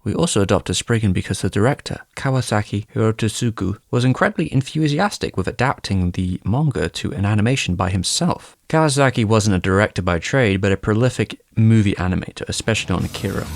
We also adopted Spriggan because the director, Kawasaki Hirotsugu, was incredibly enthusiastic with adapting the manga to an animation by himself. Kawasaki wasn't a director by trade, but a prolific movie animator, especially on Akira.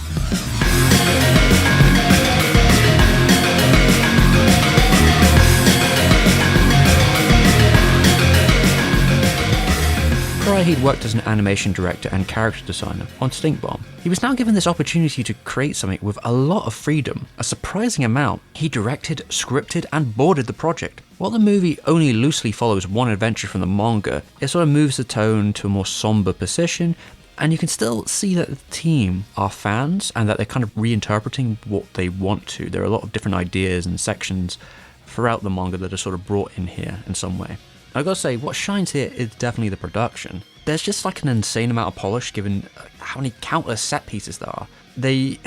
Prior, he'd worked as an animation director and character designer on Stink Bomb. He was now given this opportunity to create something with a lot of freedom, a surprising amount. He directed, scripted, and boarded the project. While the movie only loosely follows one adventure from the manga, it sort of moves the tone to a more somber position, and you can still see that the team are fans and that they're kind of reinterpreting what they want to. There are a lot of different ideas and sections throughout the manga that are sort of brought in here in some way. I gotta say, what shines here is definitely the production. There's just like an insane amount of polish given how many countless set pieces there are. They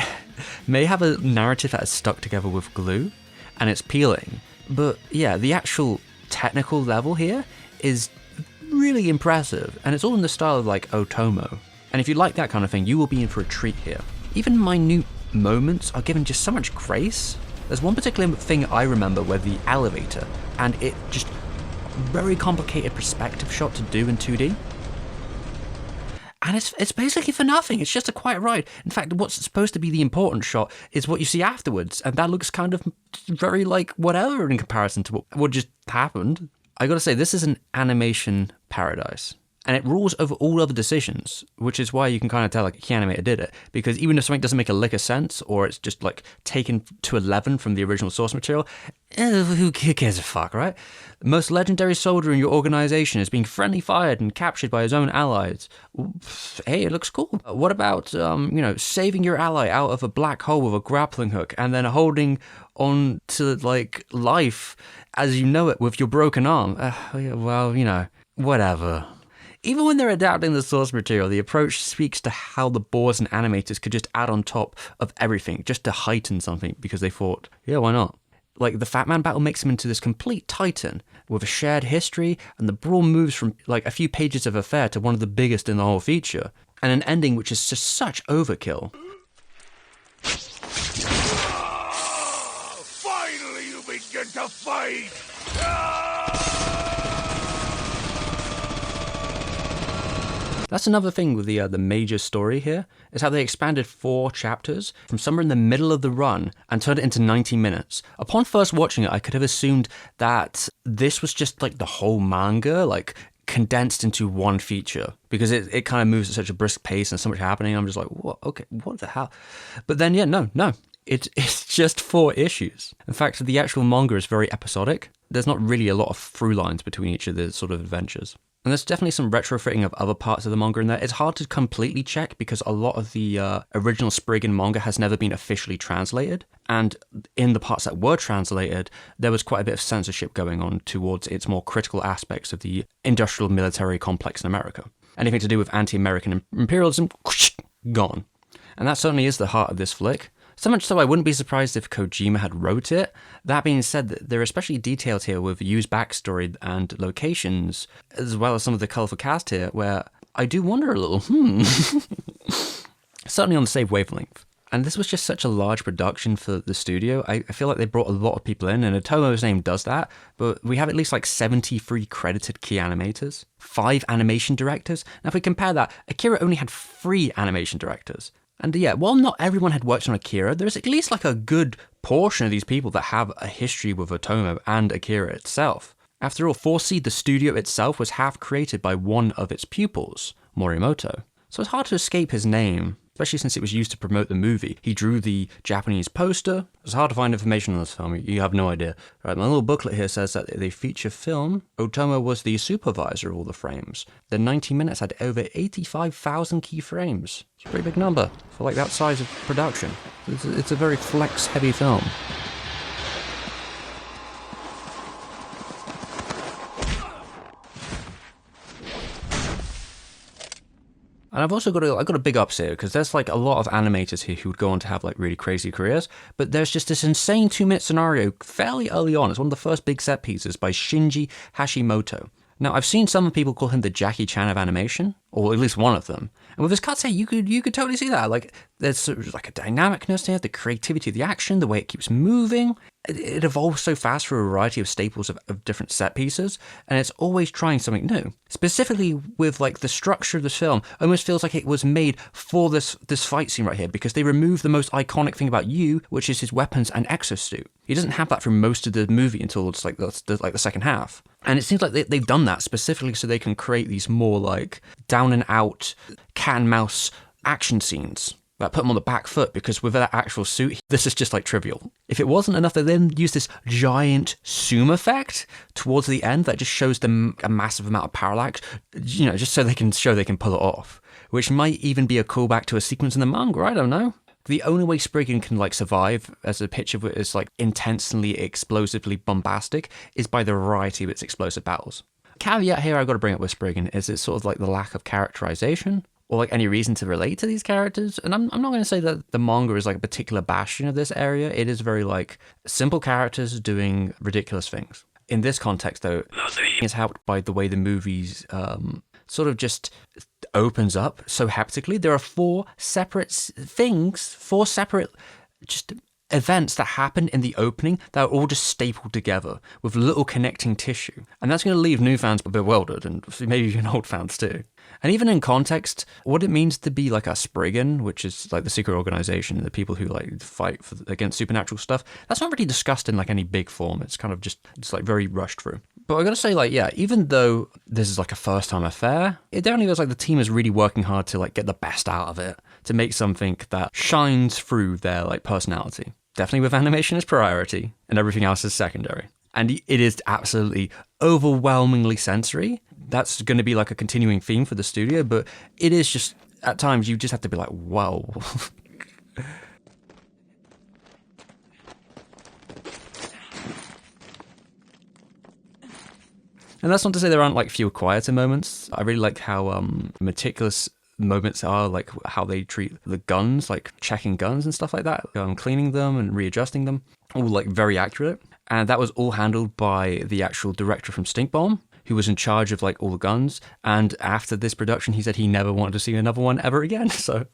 may have a narrative that is stuck together with glue, and it's peeling, but yeah, the actual technical level here is really impressive, and it's all in the style of like Otomo. And if you like that kind of thing, you will be in for a treat here. Even minute moments are given just so much grace. There's one particular thing I remember where the elevator, and it just very complicated perspective shot to do in 2D. And it's basically for nothing. It's just a quiet ride. In fact, what's supposed to be the important shot is what you see afterwards, and that looks kind of very like whatever in comparison to what just happened. I gotta say, this is an animation paradise. And it rules over all other decisions, which is why you can kind of tell like Key Animator did it. Because even if something doesn't make a lick of sense, or it's just like taken to 11 from the original source material, who cares a fuck, right? The most legendary soldier in your organization is being friendly fired and captured by his own allies. Hey, it looks cool. What about, saving your ally out of a black hole with a grappling hook and then holding on to like life as you know it with your broken arm? Whatever. Even when they're adapting the source material, the approach speaks to how the boards and animators could just add on top of everything, just to heighten something, because they thought, yeah, why not? Like, the Fat Man battle makes him into this complete titan, with a shared history, and the brawl moves from, like, a few pages of affair to one of the biggest in the whole feature, and an ending which is just such overkill. Finally you begin to fight! That's another thing with the major story here, is how they expanded 4 chapters from somewhere in the middle of the run and turned it into 90 minutes. Upon first watching it, I could have assumed that this was just like the whole manga, like condensed into one feature, because it kind of moves at such a brisk pace and so much happening. I'm just like, what? Okay, what the hell? But then, yeah, no. It's just 4 issues. In fact, the actual manga is very episodic. There's not really a lot of through lines between each of the sort of adventures. And there's definitely some retrofitting of other parts of the manga in there. It's hard to completely check because a lot of the original Spriggan manga has never been officially translated. And in the parts that were translated, there was quite a bit of censorship going on towards its more critical aspects of the industrial military complex in America. Anything to do with anti-American imperialism, gone. And that certainly is the heart of this flick. So much so I wouldn't be surprised if Kojima had wrote it. That being said, there are especially details here with Yu's backstory and locations, as well as some of the colourful cast here, where I do wonder a little, certainly on the same wavelength. And this was just such a large production for the studio. I feel like they brought a lot of people in, and Otomo's name does that, but we have at least like 73 credited key animators, 5 animation directors. Now if we compare that, Akira only had 3 animation directors. And yeah, while not everyone had worked on Akira, there's at least like a good portion of these people that have a history with Otomo and Akira itself. After all, 4C, the studio itself, was half created by one of its pupils, Morimoto. So it's hard to escape his name, especially since it was used to promote the movie. He drew the Japanese poster. It's hard to find information on this film, you have no idea. Right, my little booklet here says that the feature film, Otomo was the supervisor of all the frames. The 90 minutes had over 85,000 keyframes. It's a pretty big number for like that size of production. It's a very flex-heavy film. And I've also got a big ups here, because there's like a lot of animators here who would go on to have like really crazy careers, but there's just this insane 2-minute scenario fairly early on. It's one of the first big set pieces by Shinji Hashimoto. Now, I've seen some people call him the Jackie Chan of animation, or at least one of them. And with his cuts here, you could totally see that. Like, there's sort of like a dynamicness here, the creativity of the action, the way it keeps moving. It evolves so fast through a variety of staples of different set pieces, and it's always trying something new. Specifically with like the structure of this film, almost feels like it was made for this fight scene right here, because they removed the most iconic thing about Yu, which is his weapons and exosuit. He doesn't have that for most of the movie until it's like the second half. And it seems like they've done that specifically so they can create these more like down and out cat and mouse action scenes that put them on the back foot, because with that actual suit, this is just like trivial. If it wasn't enough, they then use this giant zoom effect towards the end that just shows them a massive amount of parallax, just so they can show they can pull it off, which might even be a callback to a sequence in the manga, I don't know. The only way Spriggan can like survive as a picture of it is like intensely, explosively bombastic is by the variety of its explosive battles. Caveat here I've got to bring up with Spriggan is it's sort of like the lack of characterization or like any reason to relate to these characters. And I'm not going to say that the manga is like a particular bastion of this area. It is very like simple characters doing ridiculous things. In this context though, it's helped by the way the movies sort of just opens up so haptically. There are four separate just events that happen in the opening that are all just stapled together with little connecting tissue. And that's going to leave new fans bewildered, and maybe even old fans too. And even in context, what it means to be like a Spriggan, which is like the secret organization, the people who like fight against supernatural stuff, that's not really discussed in like any big form. It's kind of just like very rushed through. But I gotta say, like, yeah, even though this is like a first time affair, it definitely feels like the team is really working hard to like get the best out of it, to make something that shines through their like personality. Definitely with animation as priority and everything else is secondary. And it is absolutely overwhelmingly sensory. That's going to be like a continuing theme for the studio, but it is just, at times, you just have to be like, whoa. And that's not to say there aren't like fewer quieter moments. I really like how meticulous moments are, like how they treat the guns, like checking guns and stuff like that, cleaning them and readjusting them, all like very accurate. And that was all handled by the actual director from STEVEM, who was in charge of like all the guns. And after this production, he said he never wanted to see another one ever again. So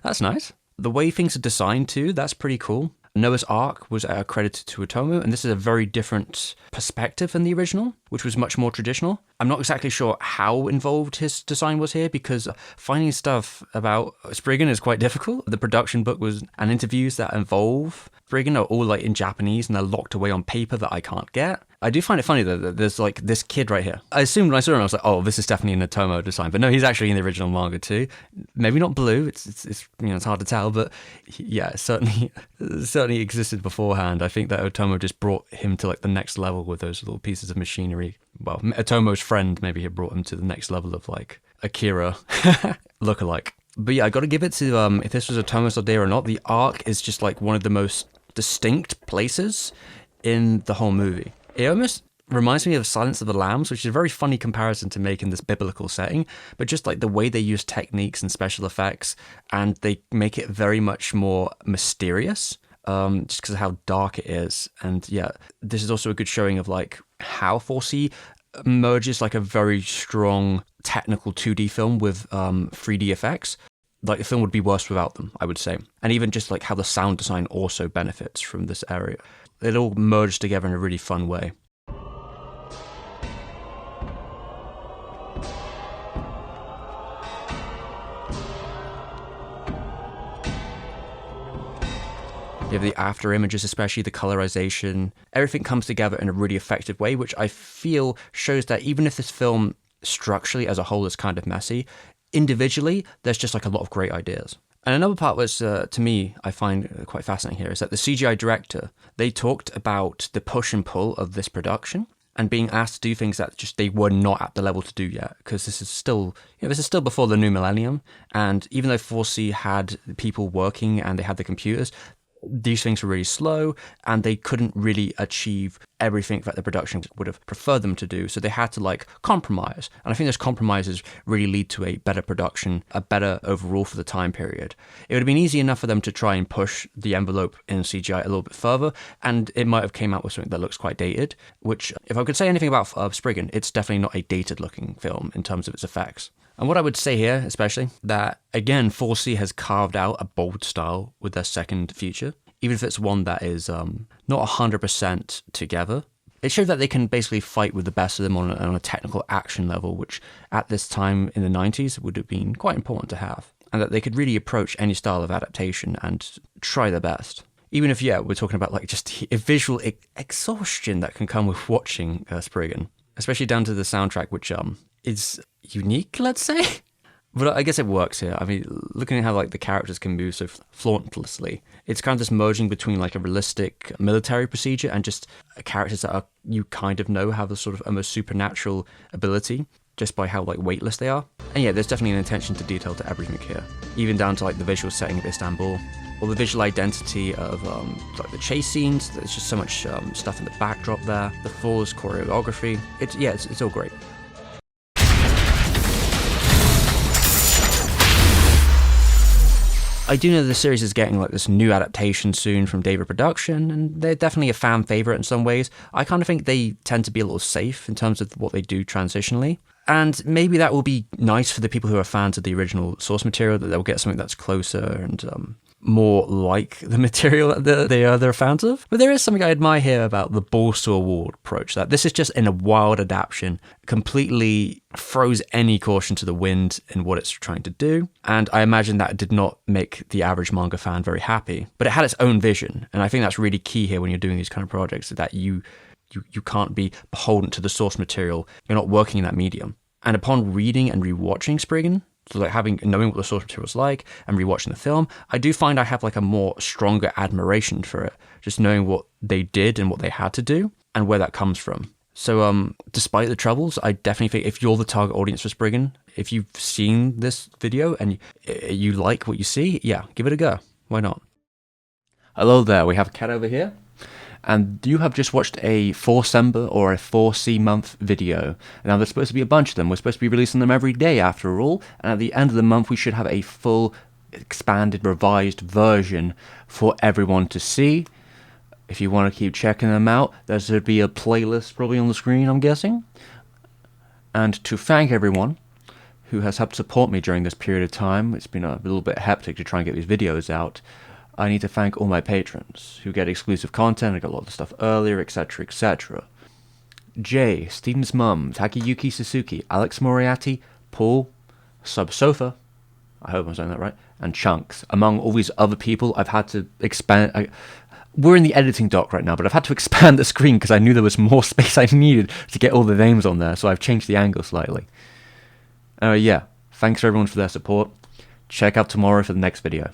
that's nice. The way things are designed too, that's pretty cool. Noah's Ark was credited to Otomo, and this is a very different perspective than the original, which was much more traditional. I'm not exactly sure how involved his design was here, because finding stuff about Spriggan is quite difficult. The production book and interviews that involve Spriggan are all like in Japanese, and they're locked away on paper that I can't get. I do find it funny though that there's like this kid right here. I assumed when I saw him, I was like, oh, this is definitely an Otomo design, but no, he's actually in the original manga too. Maybe not blue. It's it's hard to tell, but yeah, it certainly existed beforehand. I think that Otomo just brought him to like the next level with those little pieces of machinery. Well, Otomo's friend maybe had brought him to the next level of like Akira lookalike. But yeah, I got to give it to if this was Otomo's idea or not, the arc is just like one of the most distinct places in the whole movie. It almost reminds me of Silence of the Lambs, which is a very funny comparison to make in this biblical setting, but just like the way they use techniques and special effects, and they make it very much more mysterious, just because of how dark it is. And yeah, this is also a good showing of like how 4C merges like a very strong technical 2D film with 3D effects. Like the film would be worse without them, I would say. And even just like how the sound design also benefits from this area. It all merged together in a really fun way. You have the after images, especially the colorization. Everything comes together in a really effective way, which I feel shows that even if this film structurally as a whole is kind of messy, individually, there's just like a lot of great ideas. And another part was, to me, I find quite fascinating here, is that the CGI director, they talked about the push and pull of this production and being asked to do things that just they were not at the level to do yet, because this is still before the new millennium. And even though 4C had people working and they had the computers, these things were really slow and they couldn't really achieve everything that the production would have preferred them to do. So they had to like compromise. And I think those compromises really lead to a better production, a better overall for the time period. It would have been easy enough for them to try and push the envelope in CGI a little bit further, and it might have came out with something that looks quite dated, which if I could say anything about Spriggan, it's definitely not a dated looking film in terms of its effects. And what I would say here, especially, that again, 4C has carved out a bold style with their second feature, even if it's one that is not 100% together. It showed that they can basically fight with the best of them on a technical action level, which at this time in the 90s would have been quite important to have, and that they could really approach any style of adaptation and try their best. Even if, yeah, we're talking about like just a visual exhaustion that can come with watching Spriggan, especially down to the soundtrack, which is unique, let's say. But I guess it works here. I mean, looking at how like the characters can move so flauntlessly, it's kind of this merging between like a realistic military procedure and just characters that are, you kind of know have a sort of almost supernatural ability just by how like weightless they are. And yeah, there's definitely an attention to detail to everything here, even down to like the visual setting of Istanbul, or the visual identity of like the chase scenes. There's just so much stuff in the backdrop there. The flawless choreography. It's all great. I do know the series is getting like this new adaptation soon from David Production, and they're definitely a fan favorite in some ways. I kind of think they tend to be a little safe in terms of what they do transitionally. And maybe that will be nice for the people who are fans of the original source material, that they'll get something that's closer and more like the material that they're fans of. But there is something I admire here about the balls to a wall approach, that this is just in a wild adaptation, completely throws any caution to the wind in what it's trying to do. And I imagine that did not make the average manga fan very happy, but it had its own vision. And I think that's really key here when you're doing these kind of projects, that you can't be beholden to the source material. You're not working in that medium. And upon reading and rewatching Spriggan, so like knowing what the source material was like and rewatching the film, I do find I have like a more stronger admiration for it, just knowing what they did and what they had to do and where that comes from. So despite the troubles, I definitely think if you're the target audience for Spriggan, if you've seen this video and you like what you see, yeah, give it a go. Why not? Hello there, we have a cat over here. And you have just watched a 4-Sember or a 4C month video. Now there's supposed to be a bunch of them. We're supposed to be releasing them every day after all. And at the end of the month we should have a full, expanded, revised version for everyone to see. If you want to keep checking them out, there should be a playlist probably on the screen, I'm guessing. And to thank everyone who has helped support me during this period of time, it's been a little bit hectic to try and get these videos out. I need to thank all my patrons who get exclusive content. I got a lot of stuff earlier, etc., etc. Jay, Steven's mum, Takayuki Suzuki, Alex Moriarty, Paul, Subsofa, I hope I'm saying that right, and Chunks. Among all these other people, I've had to expand. We're in the editing dock right now, but I've had to expand the screen because I knew there was more space I needed to get all the names on there, so I've changed the angle slightly. Yeah, thanks everyone for their support. Check out tomorrow for the next video.